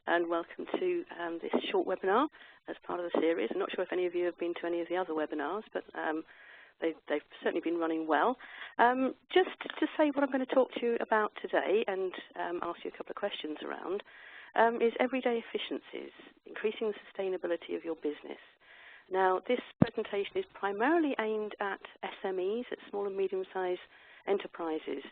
and welcome to this short webinar as part of the series. I'm not sure if any of you have been to any of the other webinars, but they've certainly been running well. Just to say what I'm going to talk to you about today and ask you a couple of questions around is everyday efficiencies, increasing the sustainability of your business. Now, this presentation is primarily aimed at SMEs, at small and medium-sized enterprises.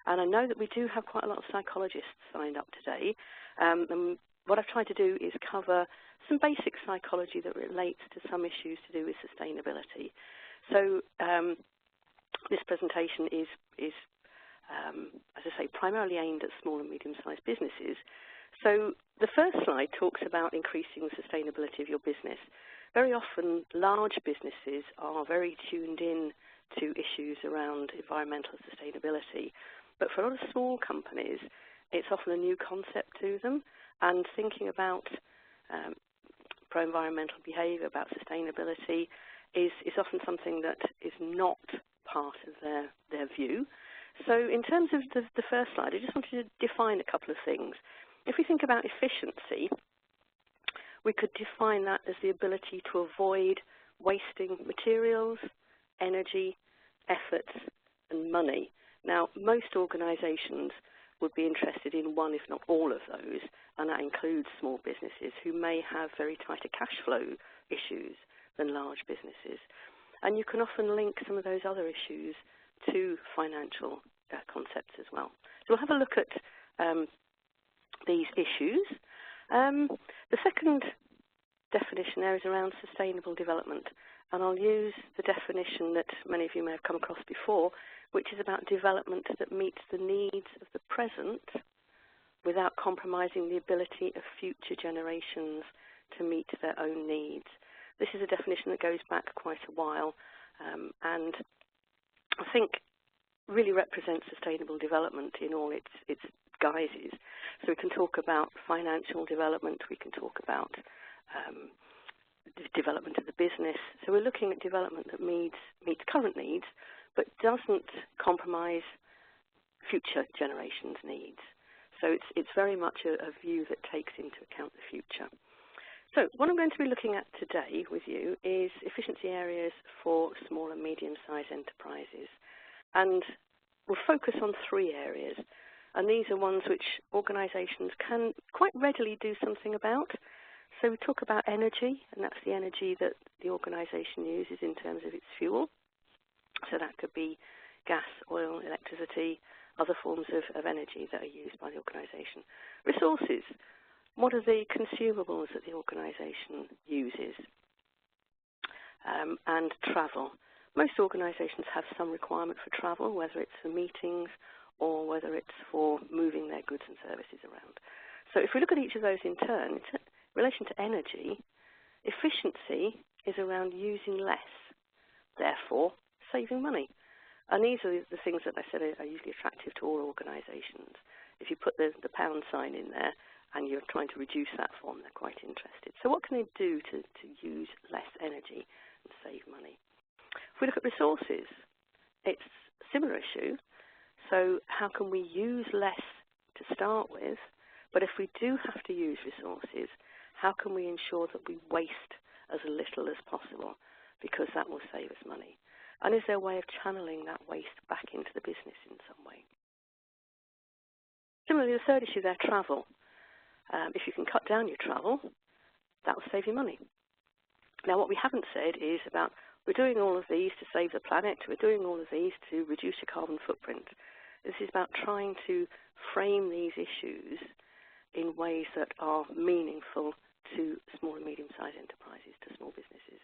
And I know that we do have quite a lot of psychologists signed up today. And what I've tried to do is cover some basic psychology that relates to some issues to do with sustainability. So this presentation is as I say, primarily aimed at small and medium-sized businesses. So the first slide talks about increasing the sustainability of your business. Very often, large businesses are very tuned in to issues around environmental sustainability. But for a lot of small companies, it's often a new concept to them, and thinking about pro-environmental behaviour, about sustainability, is often something that is not part of their view. So in terms of the first slide, I just wanted to define a couple of things. If we think about efficiency, we could define that as the ability to avoid wasting materials, energy, efforts, and money. Now, most organisations would be interested in one, if not all of those, and that includes small businesses who may have very tighter cash flow issues than large businesses. And you can often link some of those other issues to financial concepts as well. So we'll have a look at these issues. The second definition there is around sustainable development, and I'll use the definition that many of you may have come across before, which is about development that meets the needs of the present without compromising the ability of future generations to meet their own needs. This is a definition that goes back quite a while, and I think really represents sustainable development in all its guises. So we can talk about financial development, we can talk about the development of the business. So we're looking at development that meets current needs, but doesn't compromise future generations' needs. So it's very much a view that takes into account the future. So what I'm going to be looking at today with you is efficiency areas for small and medium-sized enterprises. And we'll focus on three areas. And these are ones which organisations can quite readily do something about. So we talk about energy, and that's the energy that the organisation uses in terms of its fuel. So that could be gas, oil, electricity, other forms of energy that are used by the organisation. Resources. What are the consumables that the organisation uses? And travel. Most organisations have some requirement for travel, whether it's for meetings or whether it's for moving their goods and services around. So if we look at each of those in turn, in relation to energy, efficiency is around using less, therefore saving money. And these are the things that I said are usually attractive to all organisations. If you put the pound sign in there and you're trying to reduce that for them, they're quite interested. So what can they do to use less energy and save money? If we look at resources, it's a similar issue. So how can we use less to start with? But if we do have to use resources, how can we ensure that we waste as little as possible? Because that will save us money. And is there a way of channeling that waste back into the business in some way? Similarly, the third issue there, travel. If you can cut down your travel, that will save you money. Now, what we haven't said is about we're doing all of these to save the planet, we're doing all of these to reduce your carbon footprint. This is about trying to frame these issues in ways that are meaningful to small and medium-sized enterprises, to small businesses.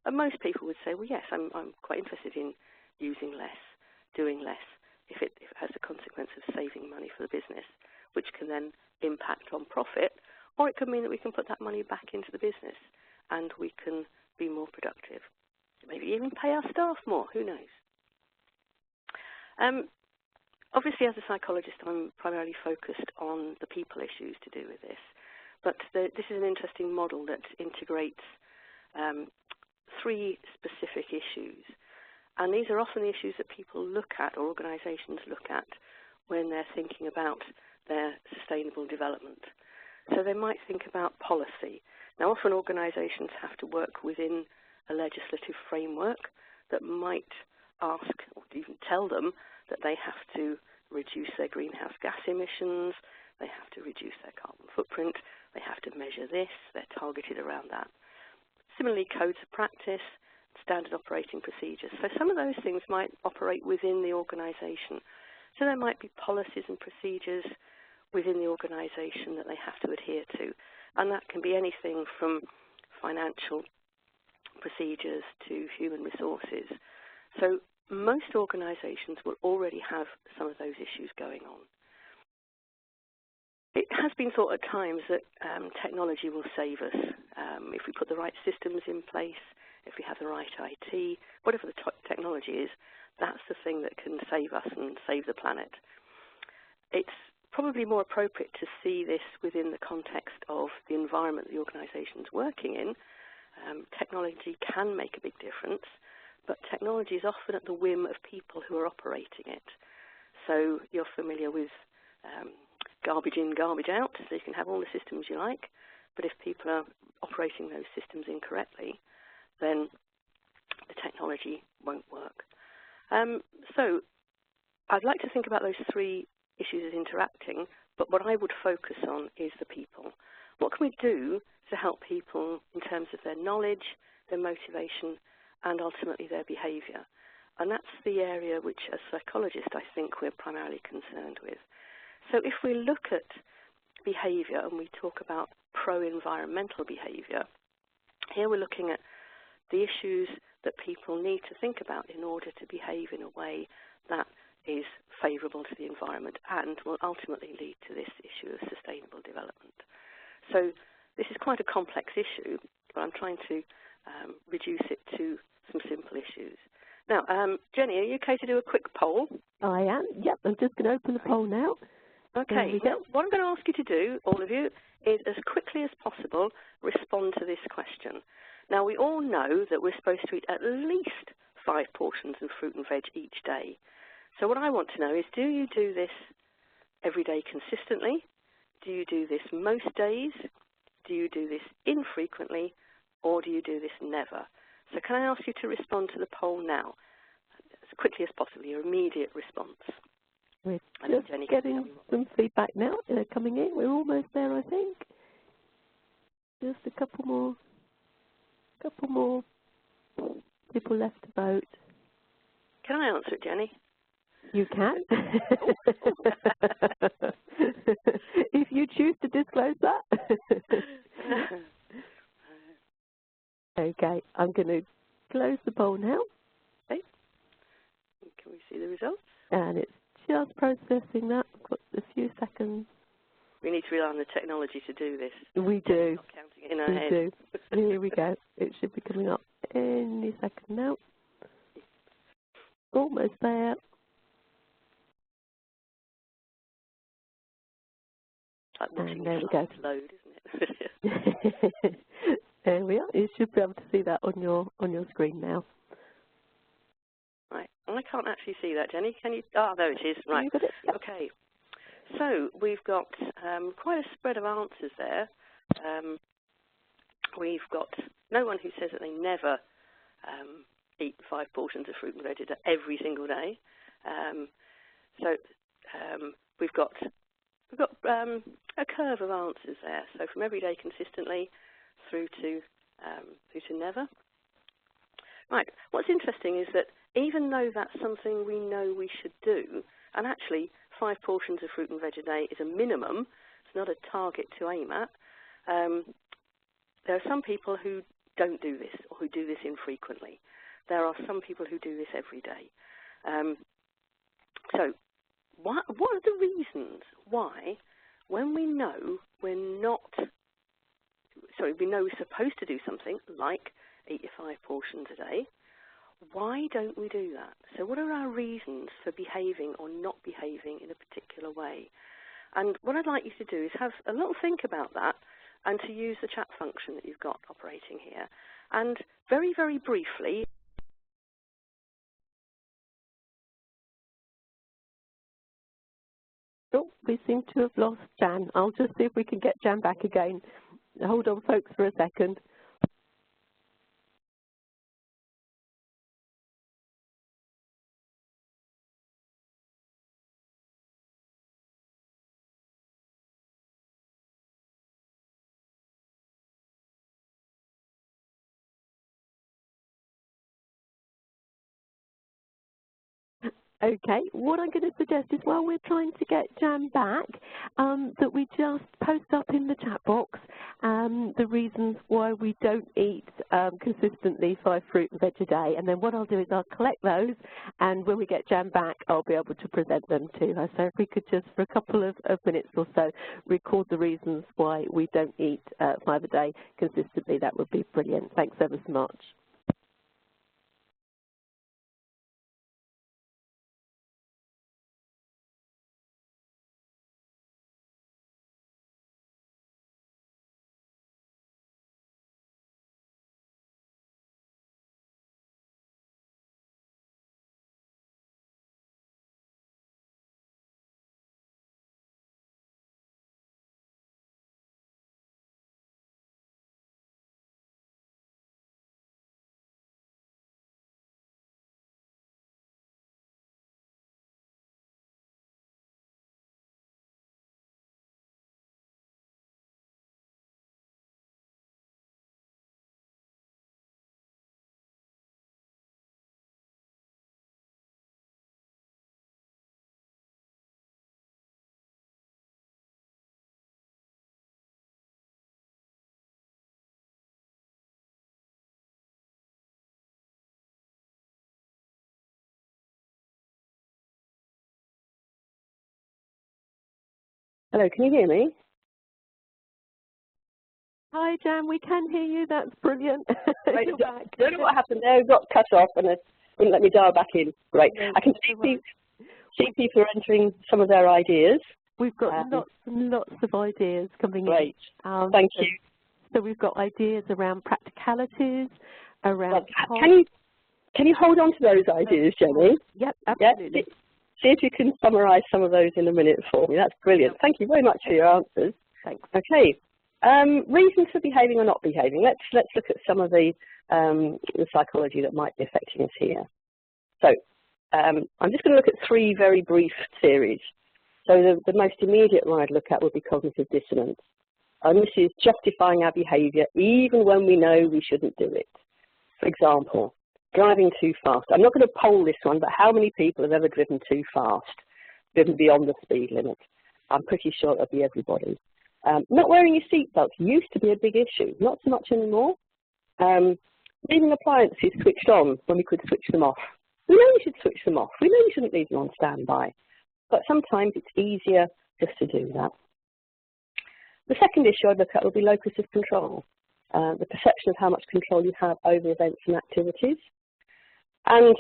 And most people would say, well, yes, I'm quite interested in using less, doing less, if it has the consequence of saving money for the business, which can then impact on profit, or it could mean that we can put that money back into the business and we can be more productive. Maybe even pay our staff more, who knows? Obviously, as a psychologist, I'm primarily focused on the people issues to do with this, but this is an interesting model that integrates three specific issues. And these are often the issues that people look at, or organisations look at, when they're thinking about their sustainable development. So they might think about policy. Now, often organisations have to work within a legislative framework that might ask or even tell them that they have to reduce their greenhouse gas emissions, they have to reduce their carbon footprint, they have to measure this, they're targeted around that. Similarly, codes of practice, standard operating procedures. So some of those things might operate within the organisation. So there might be policies and procedures within the organisation that they have to adhere to. And that can be anything from financial procedures to human resources. So most organisations will already have some of those issues going on. It has been thought at times that technology will save us. If we put the right systems in place, if we have the right IT, whatever the technology is, that's the thing that can save us and save the planet. It's probably more appropriate to see this within the context of the environment the organisation is working in. Technology can make a big difference, but technology is often at the whim of people who are operating it. So you're familiar with garbage in, garbage out, so you can have all the systems you like, but if people are operating those systems incorrectly, then the technology won't work. So I'd like to think about those three issues as interacting, but what I would focus on is the people. What can we do to help people in terms of their knowledge, their motivation, and ultimately their behaviour? And that's the area which, as psychologists, I think we're primarily concerned with. So if we look at behaviour and we talk about pro-environmental behaviour, here we're looking at the issues that people need to think about in order to behave in a way that is favourable to the environment and will ultimately lead to this issue of sustainable development. So this is quite a complex issue, but I'm trying to reduce it to some simple issues. Now, Jenny, are you okay to do a quick poll? I am. Yep, I'm just going to open the poll now. Okay. Now, what I'm going to ask you to do, all of you, is as quickly as possible respond to this question. Now, we all know that we're supposed to eat at least 5 portions of fruit and veg each day. So what I want to know is, do you do this every day consistently? Do you do this most days? Do you do this infrequently? Or do you do this never? So can I ask you to respond to the poll now, as quickly as possible, your immediate response? We're just getting some feedback now. They're coming in. We're almost there, I think. Just a couple more people left to vote. Can I answer it, Jenny? You can. If you choose to disclose that. Okay, I'm going to close the poll now. Okay. Can we see the results? And it's just processing that. I've got a few seconds. We need to rely on the technology to do this. We do. Not counting it in our head. We do. Here we go. It should be coming up any second now. Almost there. It's like watching and there we go. Load, isn't it? There we are. You should be able to see that on your screen now. Right. I can't actually see that, Jenny. Can you? Ah, there it is. Right. Yep. Okay. So we've got quite a spread of answers there. We've got no one who says that they never eat 5 portions of fruit and veg every single day. We've got a curve of answers there. So from every day consistently through to never. Right. What's interesting is that even though that's something we know we should do, and actually 5 portions of fruit and veg a day is a minimum, it's not a target to aim at, there are some people who don't do this or who do this infrequently. There are some people who do this every day. So what are the reasons why, when we know we know we're supposed to do something like eat your 5 portions a day, why don't we do that? So what are our reasons for behaving or not behaving in a particular way? And what I'd like you to do is have a little think about that and to use the chat function that you've got operating here. And very, very briefly, oh, we seem to have lost Jan. I'll just see if we can get Jan back again. Hold on, folks, for a second. Okay, what I'm going to suggest is while we're trying to get Jan back, that we just post up in the chat box the reasons why we don't eat consistently 5 fruit and veg a day. And then what I'll do is I'll collect those, and when we get Jan back, I'll be able to present them to her. So if we could just, for a couple of minutes or so, record the reasons why we don't eat 5 a day consistently, that would be brilliant. Thanks ever so much. Hello, can you hear me? Hi, Jan, we can hear you. That's brilliant. Right, I don't know what happened there. We got cut off and it wouldn't let me dial back in. Great. I can see people are entering some of their ideas. We've got lots and lots of ideas coming great. in. Thank you. So we've got ideas around practicalities, around... Can you hold on to those ideas, Jenny? Yep, absolutely. Yep. See if you can summarise some of those in a minute for me. That's brilliant. Thank you very much for your answers. Thanks. Okay. Reasons for behaving or not behaving. Let's look at some of the psychology that might be affecting us here. So I'm just going to look at 3 very brief theories. So the most immediate one I'd look at would be cognitive dissonance. And this is justifying our behaviour even when we know we shouldn't do it. For example, driving too fast. I'm not going to poll this one, but how many people have ever driven too fast, driven beyond the speed limit? I'm pretty sure it'll be everybody. Not wearing your seatbelt used to be a big issue, not so much anymore. Leaving appliances switched on when we could switch them off. We know we should switch them off. We know we shouldn't leave them on standby. But sometimes it's easier just to do that. The second issue I'd look at would be locus of control, the perception of how much control you have over events and activities. And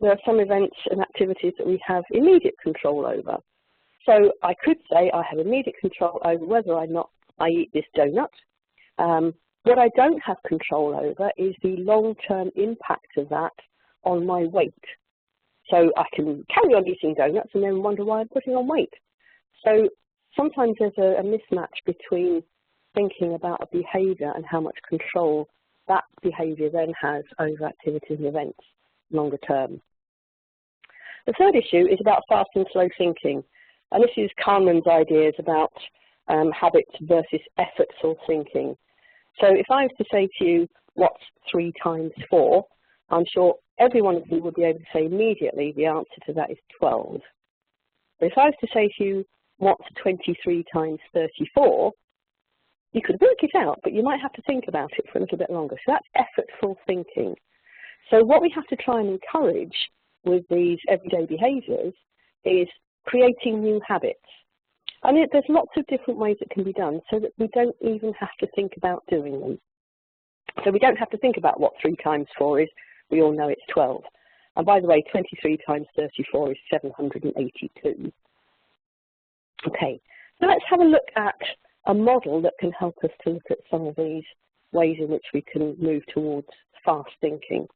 there are some events and activities that we have immediate control over. So I could say I have immediate control over whether or not I eat this donut. What I don't have control over is the long-term impact of that on my weight. So I can carry on eating donuts and then wonder why I'm putting on weight. So sometimes there's a mismatch between thinking about a behaviour and how much control that behaviour then has over activities and events longer term. The third issue is about fast and slow thinking. And this is Kahneman's ideas about habits versus effortful thinking. So if I was to say to you, what's 3 times 4, I'm sure every one of you would be able to say immediately the answer to that is 12. But if I was to say to you, what's 23 times 34, you could work it out, but you might have to think about it for a little bit longer. So that's effortful thinking. So what we have to try and encourage with these everyday behaviours is creating new habits. And there's lots of different ways it can be done so that we don't even have to think about doing them. So we don't have to think about what 3 times 4 is. We all know it's 12. And by the way, 23 times 34 is 782. Okay, so let's have a look at a model that can help us to look at some of these ways in which we can move towards fast thinking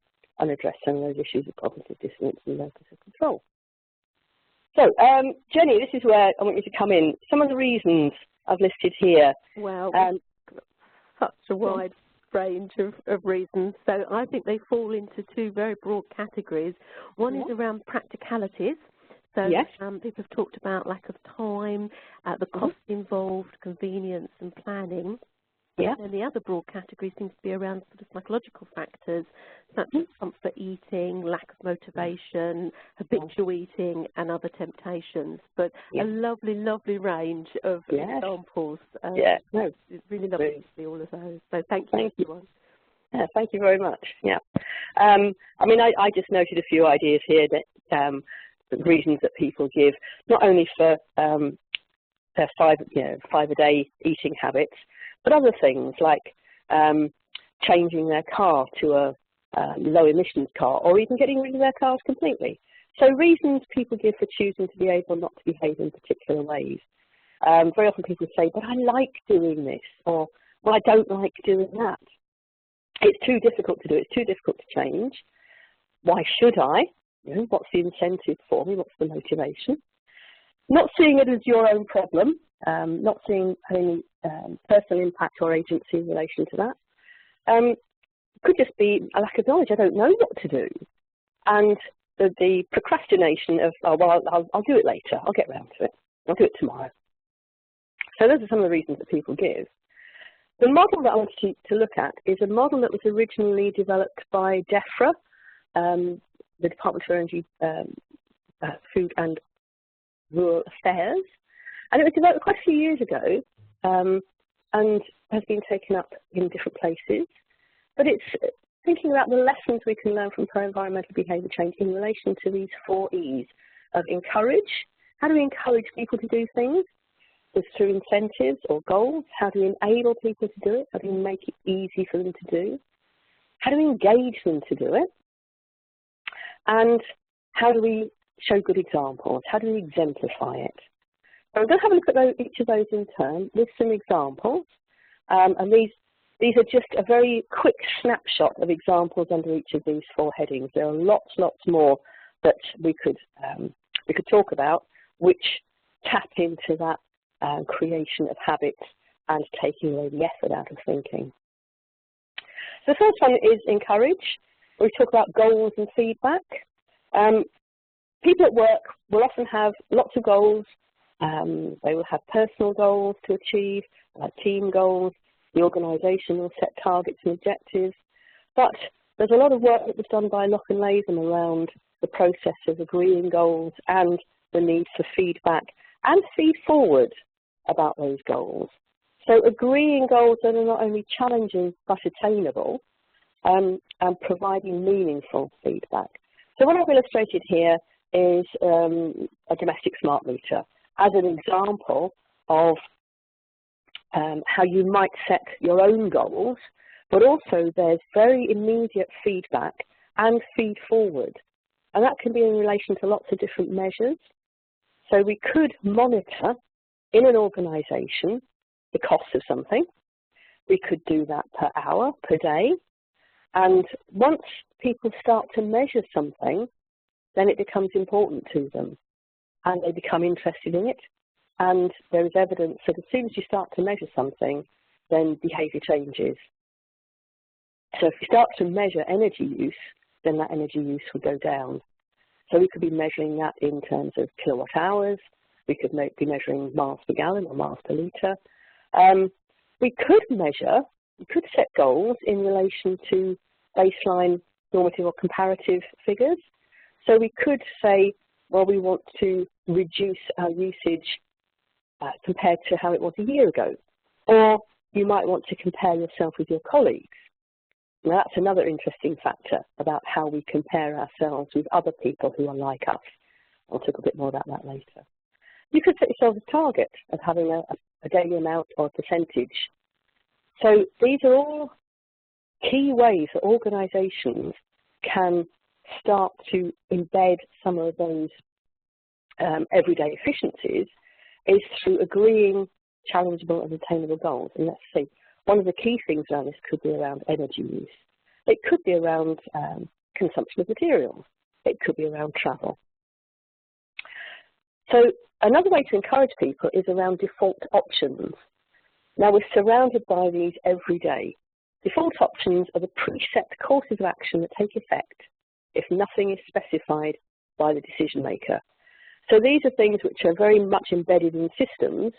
and address some of those issues of cognitive dissonance and locus of control. So, Jenny, this is where I want you to come in. Some of the reasons I've listed here. Well, such a wide range of reasons. So I think they fall into two very broad categories. One is around practicalities. So people have talked about lack of time, the cost involved, convenience and planning. Yeah. And the other broad category seems to be around sort of psychological factors such as comfort eating, lack of motivation, habitual eating and other temptations. But a lovely, lovely range of examples. It's really lovely to see all of those. So thank you, everyone. Yeah, thank you very much. Yeah. I mean, I just noted a few ideas here that the reasons that people give, not only for their 5 a day eating habits, but other things like changing their car to a low emissions car, or even getting rid of their cars completely. So reasons people give for choosing to be able not to behave in particular ways. Very often people say, but I like doing this, or well, I don't like doing that. It's too difficult to do, it's too difficult to change. Why should I? You know, what's the incentive for me? What's the motivation? Not seeing it as your own problem, not seeing any personal impact or agency in relation to that. Could just be a lack of knowledge. I don't know what to do. And the procrastination of, oh, well, I'll do it later. I'll get around to it. I'll do it tomorrow. So those are some of the reasons that people give. The model that I wanted to look at is a model that was originally developed by DEFRA, the Department for Energy, Food and Rural Affairs, and it was developed quite a few years ago and has been taken up in different places. But it's thinking about the lessons we can learn from pro-environmental behaviour change in relation to these 4 E's of encourage. How do we encourage people to do things? It's through incentives or goals. How do we enable people to do it? How do we make it easy for them to do? How do we engage them to do it? And how do we show good examples? How do we exemplify it? So I'm going to have a look at each of those in turn with some examples. And these are just a very quick snapshot of examples under each of these 4 headings. There are lots more that we could talk about, which tap into that creation of habits and taking away the effort out of thinking. So the first one is encourage. We talk about goals and feedback. People at work will often have lots of goals. They will have personal goals to achieve, like team goals. The organisation will set targets and objectives. But there's a lot of work that was done by Lock and Latham around the process of agreeing goals and the need for feedback and feed forward about those goals. So agreeing goals that are not only challenging but attainable, and providing meaningful feedback. So what I've illustrated here is a domestic smart meter as an example of how you might set your own goals, but also there's very immediate feedback and feed forward. And that can be in relation to lots of different measures. So we could monitor in an organisation the cost of something. We could do that per hour, per day. And once people start to measure something, then it becomes important to them and they become interested in it. And there is evidence that as soon as you start to measure something, then behaviour changes. So if you start to measure energy use, then that energy use will go down. So we could be measuring that in terms of kilowatt hours. We could be measuring miles per gallon or miles per litre. We could set goals in relation to baseline, normative or comparative figures. So we could say, well, we want to reduce our usage compared to how it was a year ago. Or you might want to compare yourself with your colleagues. Now that's another interesting factor about how we compare ourselves with other people who are like us. I'll talk a bit more about that later. You could set yourself a target of having a daily amount or a percentage. So these are all key ways that organisations can start to embed some of those everyday efficiencies is through agreeing challengeable and attainable goals. And let's see, one of the key things around this could be around energy use. It could be around consumption of materials. It could be around travel. So another way to encourage people is around default options. Now we're surrounded by these every day. Default options are the preset courses of action that take effect if nothing is specified by the decision maker. So these are things which are very much embedded in systems,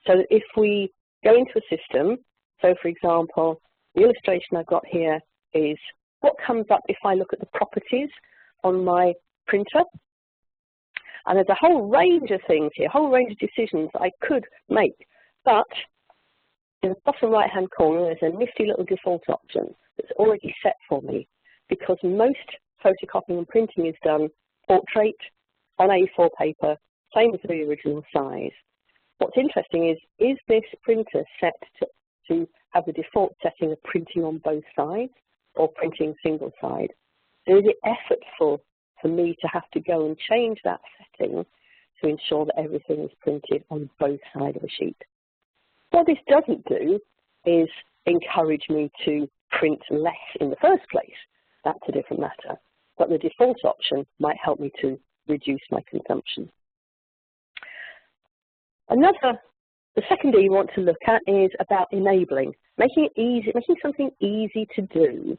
so that if we go into a system, so for example, the illustration I've got here is what comes up if I look at the properties on my printer. And there's a whole range of things here, a whole range of decisions that I could make. But in the bottom right-hand corner, there's a nifty little default option that's already set for me, because most photocopying and printing is done portrait on A4 paper, same as the original size. What's interesting is this printer set to have the default setting of printing on both sides or printing single side? So is it effortful for me to have to go and change that setting to ensure that everything is printed on both sides of a sheet? What this doesn't do is encourage me to print less in the first place. That's a different matter. But the default option might help me to reduce my consumption. The second D you want to look at is about enabling, making it easy, making something easy to do.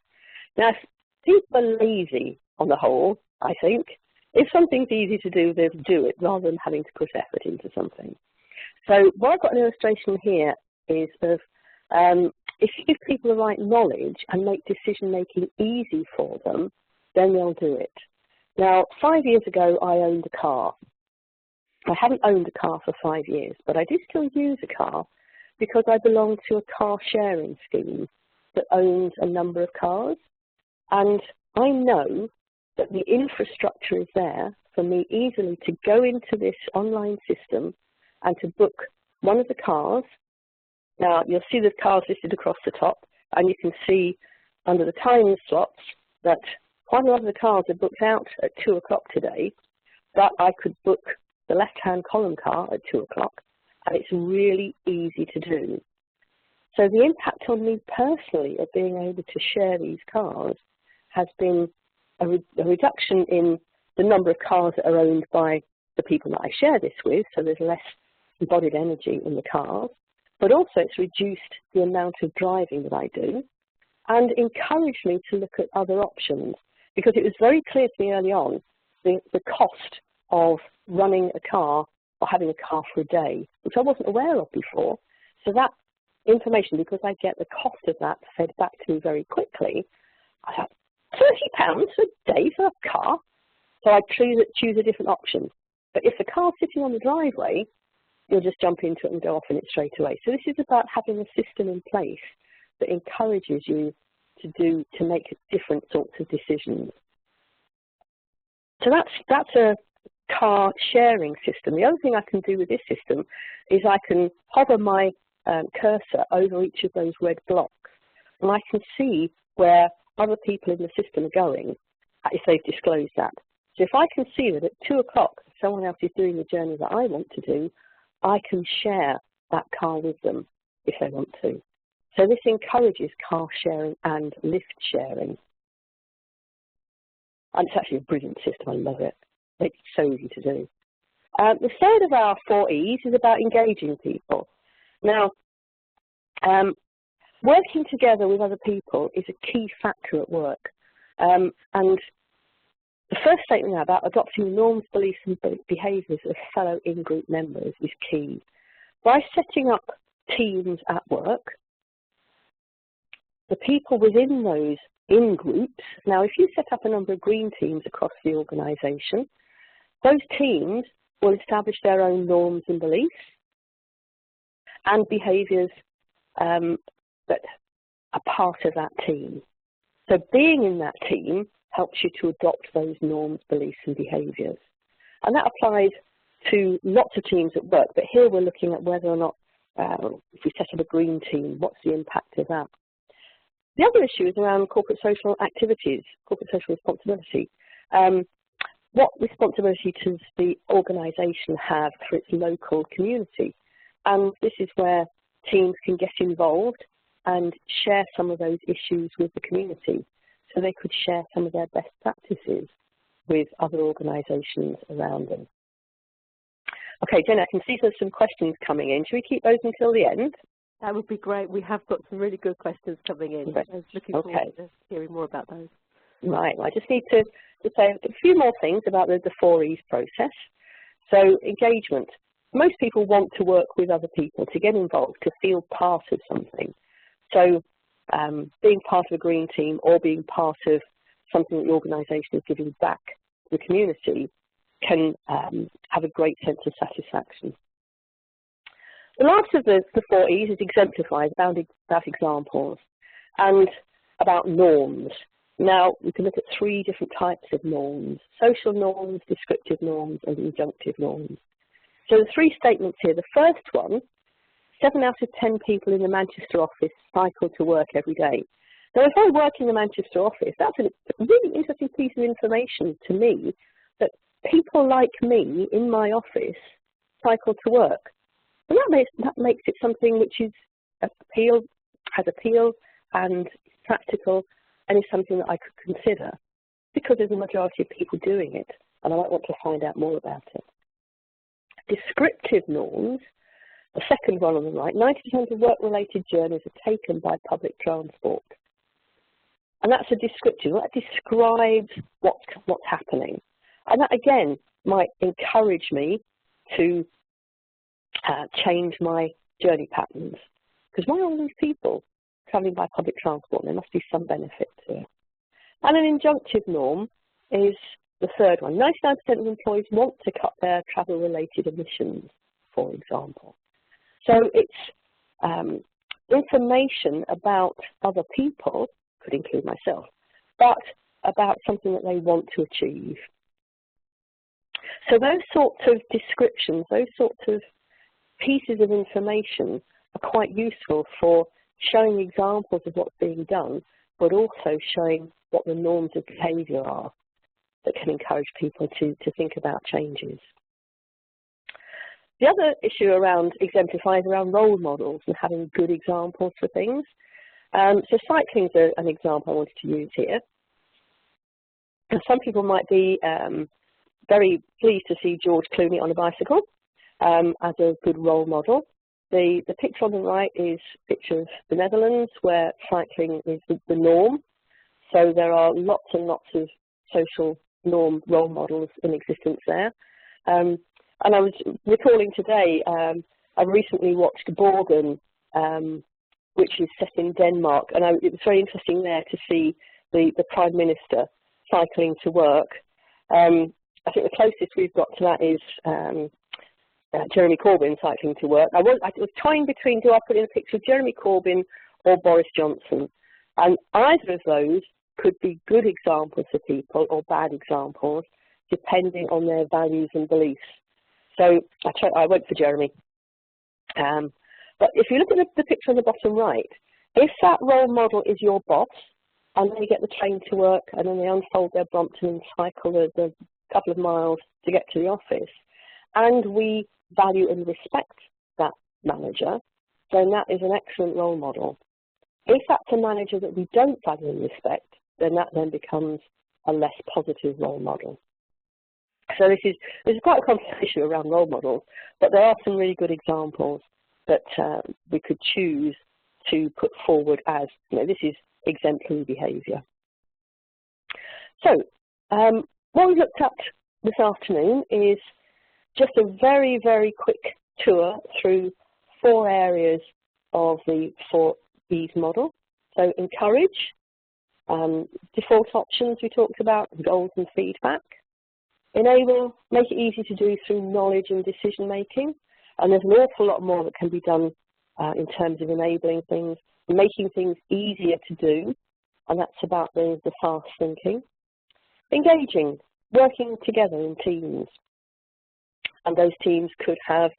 Now, if people are lazy on the whole, I think, if something's easy to do, they'll do it rather than having to put effort into something. So what I've got an illustration here is of if you give people the right knowledge and make decision making easy for them, then they'll do it. Now, 5 years ago, I owned a car. I haven't owned a car for 5 years, but I do still use a car because I belong to a car sharing scheme that owns a number of cars. And I know that the infrastructure is there for me easily to go into this online system and to book one of the cars. Now, you'll see the cars listed across the top, and you can see under the time slots that quite a lot of the cars are booked out at 2 o'clock today, but I could book the left-hand column car at 2 o'clock, and it's really easy to do. So the impact on me personally of being able to share these cars has been a reduction in the number of cars that are owned by the people that I share this with, so there's less embodied energy in the cars, but also it's reduced the amount of driving that I do and encouraged me to look at other options, because it was very clear to me early on the cost of running a car or having a car for a day, which I wasn't aware of before. So that information, because I get the cost of that fed back to me very quickly, I thought, £30 a day for a car? So I choose a different option. But if the car's sitting on the driveway, you'll just jump into it and go off in it straight away. So this is about having a system in place that encourages you to make different sorts of decisions. So that's a car sharing system. The other thing I can do with this system is I can hover my cursor over each of those red blocks, and I can see where other people in the system are going if they've disclosed that. So if I can see that at 2 o'clock someone else is doing the journey that I want to do, I can share that car with them if they want to. So this encourages car sharing and lift sharing. And it's actually a brilliant system, I love it. It's so easy to do. The third of our 4 E's is about engaging people. Now, working together with other people is a key factor at work. And the first statement now about adopting the norms, beliefs and behaviours of fellow in-group members is key. By setting up teams at work, the people within those in-groups, now if you set up a number of green teams across the organisation, those teams will establish their own norms and beliefs and behaviours that are part of that team. So being in that team helps you to adopt those norms, beliefs and behaviours. And that applies to lots of teams at work, but here we're looking at whether or not, if we set up a green team, what's the impact of that? The other issue is around corporate social activities, corporate social responsibility. What responsibility does the organisation have for its local community? And this is where teams can get involved and share some of those issues with the community. So they could share some of their best practices with other organisations around them. Okay, Jenny, I can see there's some questions coming in. Should we keep those until the end? That would be great. We have got some really good questions coming in. Okay. I was looking forward to hearing more about those. Right, well, I just need to say a few more things about the 4 E's process. So engagement. Most people want to work with other people, to get involved, to feel part of something. So being part of a green team or being part of something that the organisation is giving back to the community can have a great sense of satisfaction. The last of the 4 E's is exemplified, about examples and about norms. Now, we can look at 3 different types of norms: social norms, descriptive norms, and injunctive norms. So the 3 statements here. The first one, 7 out of 10 people in the Manchester office cycle to work every day. Now, if I work in the Manchester office, that's a really interesting piece of information to me, that people like me in my office cycle to work. And that makes it something which is has appeal and practical, and is something that I could consider, because there's a majority of people doing it, and I might want to find out more about it. Descriptive norms, the second one on the right, 90% of work-related journeys are taken by public transport. And that's a descriptive, that describes what's happening. And that, again, might encourage me to change my journey patterns. Because why are all these people travelling by public transport? There must be some benefit to it. And an injunctive norm is the third one. 99% of employees want to cut their travel-related emissions, for example. So it's information about other people, could include myself, but about something that they want to achieve. So those sorts of descriptions, those sorts of pieces of information are quite useful for showing examples of what's being done, but also showing what the norms of behaviour are that can encourage people to think about changes. The other issue around exemplifies around role models and having good examples for things. So cycling is an example I wanted to use here. And some people might be very pleased to see George Clooney on a bicycle as a good role model. The picture on the right is a picture of the Netherlands, where cycling is the norm. So there are lots and lots of social norm role models in existence there. And I was recalling today, I recently watched Borgen, which is set in Denmark, and it was very interesting there to see the Prime Minister cycling to work. I think the closest we've got to that is Jeremy Corbyn cycling to work. I was toying between, do I put in a picture of Jeremy Corbyn or Boris Johnson? And either of those could be good examples for people or bad examples, depending on their values and beliefs. So I went for Jeremy. But if you look at the picture on the bottom right, if that role model is your boss, and they get the train to work, and then they unfold their Brompton and cycle the couple of miles to get to the office, and we value and respect that manager, then that is an excellent role model. If that's a manager that we don't value and respect, then that then becomes a less positive role model. So this is quite a complex issue around role models, but there are some really good examples that we could choose to put forward as, this is exemplary behaviour. So what we've looked at this afternoon is just a very, very quick tour through 4 areas of the 4 E's model. So encourage, default options we talked about, goals and feedback. Enable, make it easy to do through knowledge and decision making. And there's an awful lot more that can be done in terms of enabling things, making things easier to do, and that's about the fast thinking. Engaging, working together in teams, and those teams could have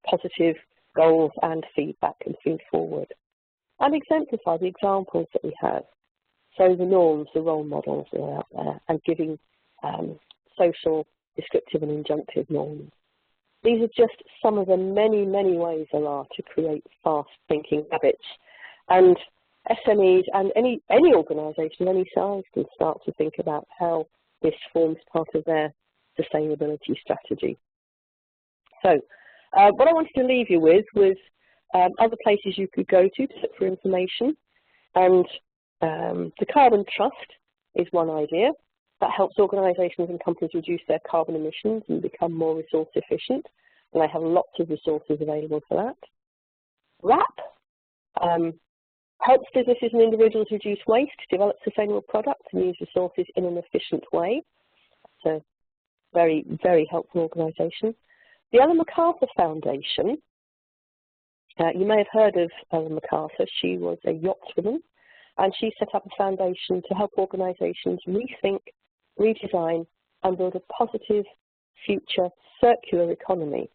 positive goals and feedback and feed forward. And exemplify the examples that we have. So the norms, the role models that are out there, and giving social, descriptive and injunctive norms. These are just some of the many, many ways there are to create fast thinking habits. And SMEs and any organisation, any size, can start to think about how this forms part of their sustainability strategy. So what I wanted to leave you with was other places you could go to look for information. And the Carbon Trust is one idea. That helps organisations and companies reduce their carbon emissions and become more resource efficient. And they have lots of resources available for that. WRAP helps businesses and individuals reduce waste, develop sustainable products and use resources in an efficient way. It's a very, very helpful organisation. The Ellen MacArthur Foundation, you may have heard of Ellen MacArthur. She was a yachtswoman, and she set up a foundation to help organisations rethink, redesign and build a positive future circular economy.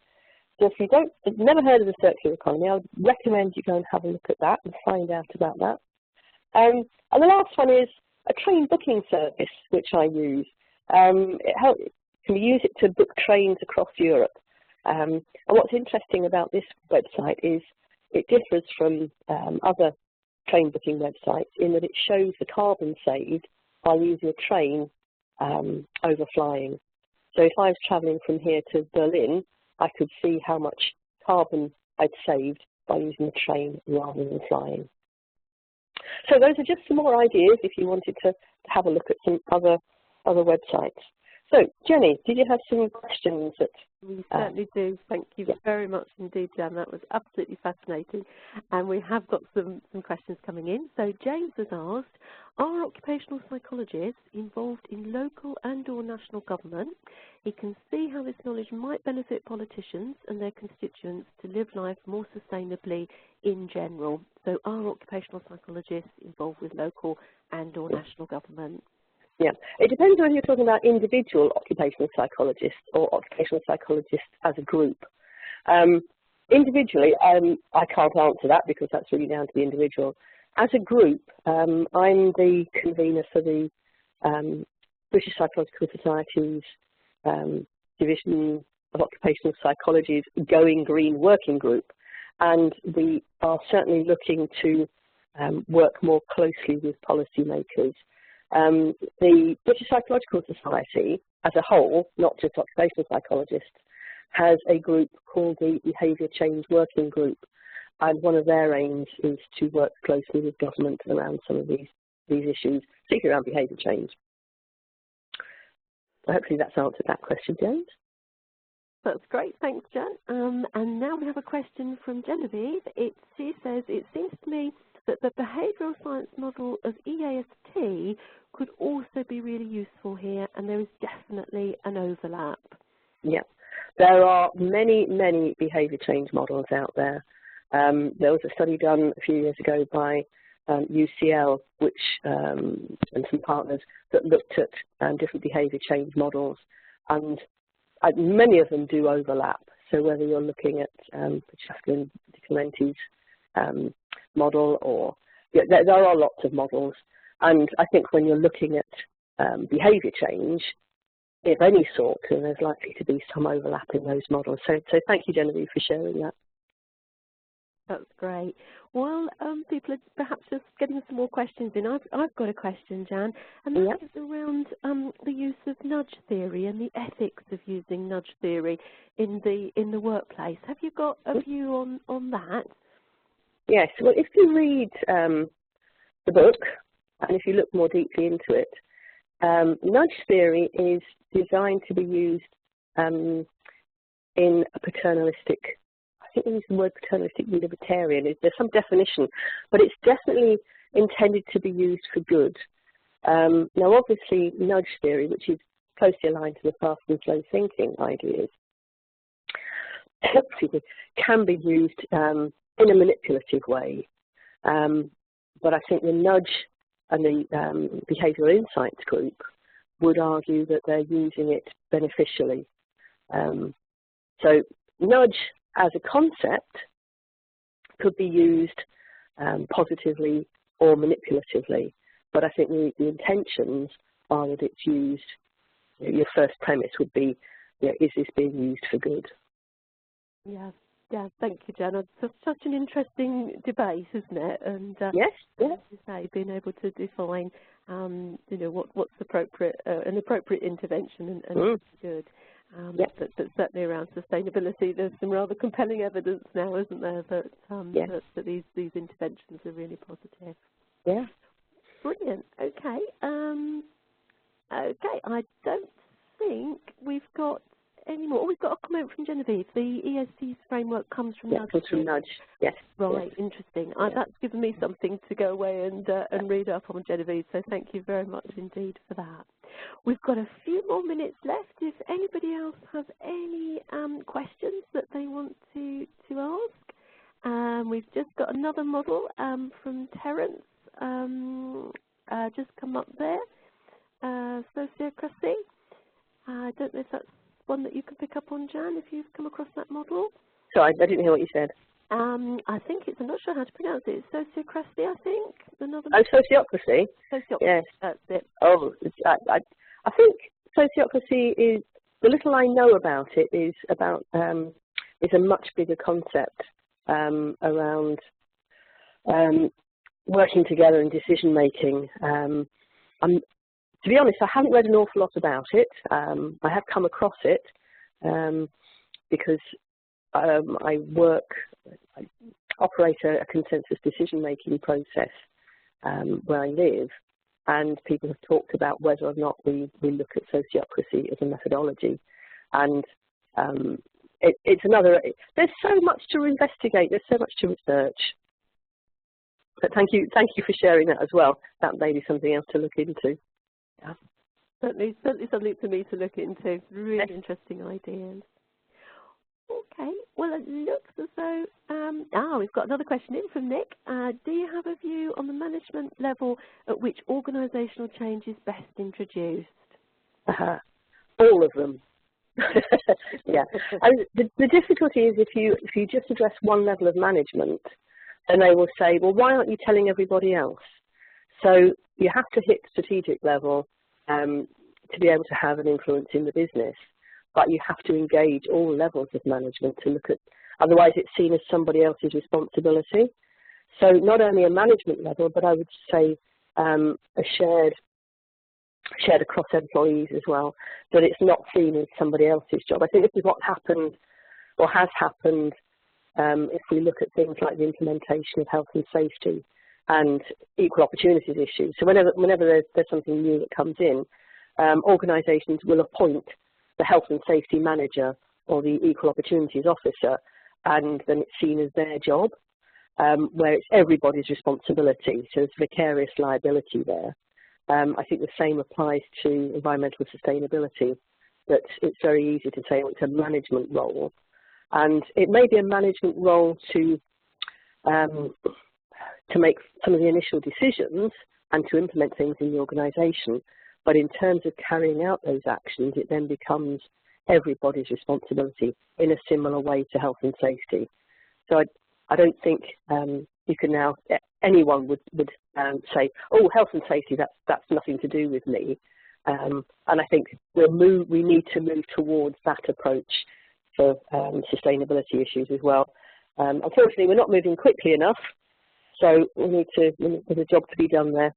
So if you've never heard of the circular economy, I would recommend you go and have a look at that and find out about that. And the last one is a train booking service, which I use. Can use it to book trains across Europe. And what's interesting about this website is it differs from other train booking websites in that it shows the carbon saved by using a train over flying. So if I was travelling from here to Berlin, I could see how much carbon I'd saved by using a train rather than flying. So those are just some more ideas if you wanted to have a look at some other websites. So, Jenny, did you have some questions? We certainly do. Thank you very much indeed, Jan. That was absolutely fascinating. And we have got some questions coming in. So James has asked, are occupational psychologists involved in local and or national government? He can see how this knowledge might benefit politicians and their constituents to live life more sustainably in general. So are occupational psychologists involved with local and or national government? Yeah, it depends on whether you're talking about individual occupational psychologists or occupational psychologists as a group. Individually, I can't answer that because that's really down to the individual. As a group, I'm the convener for the British Psychological Society's Division of Occupational Psychology's Going Green Working Group, and we are certainly looking to work more closely with policymakers. The British Psychological Society as a whole, not just occupational psychologists, has a group called the Behaviour Change Working Group, and one of their aims is to work closely with government around some of these issues, particularly around behaviour change. So hopefully that's answered that question, James. That's great, thanks, Jan. And now we have a question from Genevieve. She says, it seems to me that the behavioural science model of EAST could also be really useful here, and there is definitely an overlap. Yeah, there are many, many behaviour change models out there. There was a study done a few years ago by UCL, which and some partners that looked at different behaviour change models, and many of them do overlap. So whether you're looking at Pachafka Di Clementi's model, or there are lots of models, and I think when you're looking at behaviour change of any sort, then there's likely to be some overlap in those models. So thank you, Genevieve, for sharing that. That's great. Well, people are perhaps just getting some more questions in. I've got a question, Jan, and that is around the use of nudge theory and the ethics of using nudge theory in the workplace. Have you got a view on that? Yes. Well, if you read the book and if you look more deeply into it, nudge theory is designed to be used in a paternalistic, I think they use the word paternalistic libertarian. There's some definition, but it's definitely intended to be used for good. Now, obviously, nudge theory, which is closely aligned to the fast and slow thinking ideas, can be used in a manipulative way. But I think the nudge and the behavioural insights group would argue that they're using it beneficially. So nudge as a concept could be used positively or manipulatively, but I think the intentions are that it's used, your first premise would be, is this being used for good? Yeah, thank you, Jan. It's such an interesting debate, isn't it? And yes, as you say, being able to define, what's appropriate, an appropriate intervention and good. but certainly around sustainability, there's some rather compelling evidence now, isn't there, that, that these interventions are really positive. Yeah. Brilliant. Okay. Okay. I don't think we've got any more. Oh, we've got a comment from Genevieve. The ESG framework comes from Nudge. Comes from Nudge. Yes. Right. Yes. Interesting. That's given me something to go away and read up on, Genevieve. So thank you very much indeed for that. We've got a few more minutes left. If anybody else has any questions that they want to ask, we've just got another model from Terence. Just come up there. Sociocracy. I don't know if that's one that you can pick up on, Jan, if you've come across that model. Sorry, I didn't hear what you said. I think it's, I'm not sure how to pronounce it. It's sociocracy, I think. Another. Oh, sociocracy? Sociocracy, yes. That's it. Oh, I think sociocracy is, the little I know about it is about, is a much bigger concept around working together and decision making. To be honest, I haven't read an awful lot about it. I have come across it because I operate a consensus decision-making process where I live, and people have talked about whether or not we look at sociocracy as a methodology. And it's another, there's so much to investigate, there's so much to research. But thank you for sharing that as well. That may be something else to look into. Yeah. Certainly something for me to look into. Really interesting ideas. Okay, well it looks as though, we've got another question in from Nick. Do you have a view on the management level at which organisational change is best introduced? All of them. Yeah. And the difficulty is if you just address one level of management, then they will say, well, why aren't you telling everybody else? So you have to hit strategic level to be able to have an influence in the business, but you have to engage all levels of management to look at, otherwise it's seen as somebody else's responsibility. So not only a management level, but I would say a shared across employees as well, that it's not seen as somebody else's job. I think this is what happened or has happened if we look at things like the implementation of health and safety and equal opportunities issues. So whenever there's something new that comes in, organisations will appoint the health and safety manager or the equal opportunities officer, and then it's seen as their job, where it's everybody's responsibility, so there's vicarious liability there. I think the same applies to environmental sustainability, that it's very easy to say, well, it's a management role. And it may be a management role to make some of the initial decisions and to implement things in the organisation, but in terms of carrying out those actions, it then becomes everybody's responsibility in a similar way to health and safety. So I don't think you can now, anyone would say, oh, health and safety, that's nothing to do with me. And I think we need to move towards that approach for sustainability issues as well. Unfortunately, we're not moving quickly enough, so there's a job to be done there.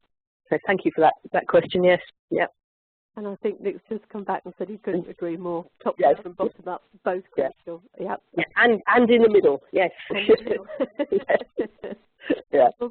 So thank you for that question. Yes, yeah. And I think Nick's just come back and said he couldn't agree more. Top down and bottom up, both crucial. Yeah. Yeah. And in the middle. Yes. And in the middle. Yes. Yeah. Well,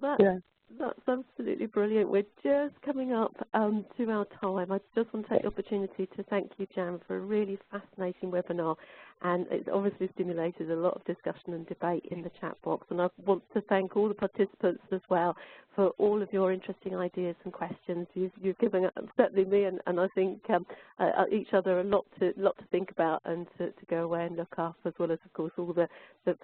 that's absolutely brilliant. We're just coming up to our time. I just want to take the opportunity to thank you, Jan, for a really fascinating webinar. And it's obviously stimulated a lot of discussion and debate in the chat box. And I want to thank all the participants as well for all of your interesting ideas and questions. You've given certainly me and I think each other a lot to think about and to go away and look up, as well as, of course, all the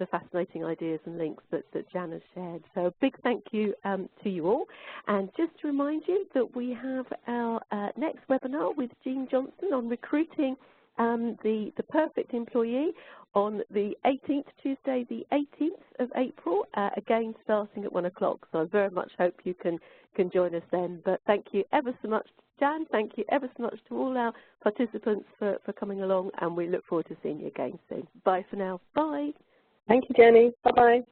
fascinating ideas and links that Jan has shared. So a big thank you to you all. And just to remind you that we have our next webinar with Jean Johnson on recruiting the perfect employee on the 18th, Tuesday the 18th of April, again starting at 1 o'clock. So I very much hope you can join us then. But thank you ever so much, Jan. Thank you ever so much to all our participants for coming along, and we look forward to seeing you again soon. Bye for now. Bye. Thank you, Jenny. Bye-bye.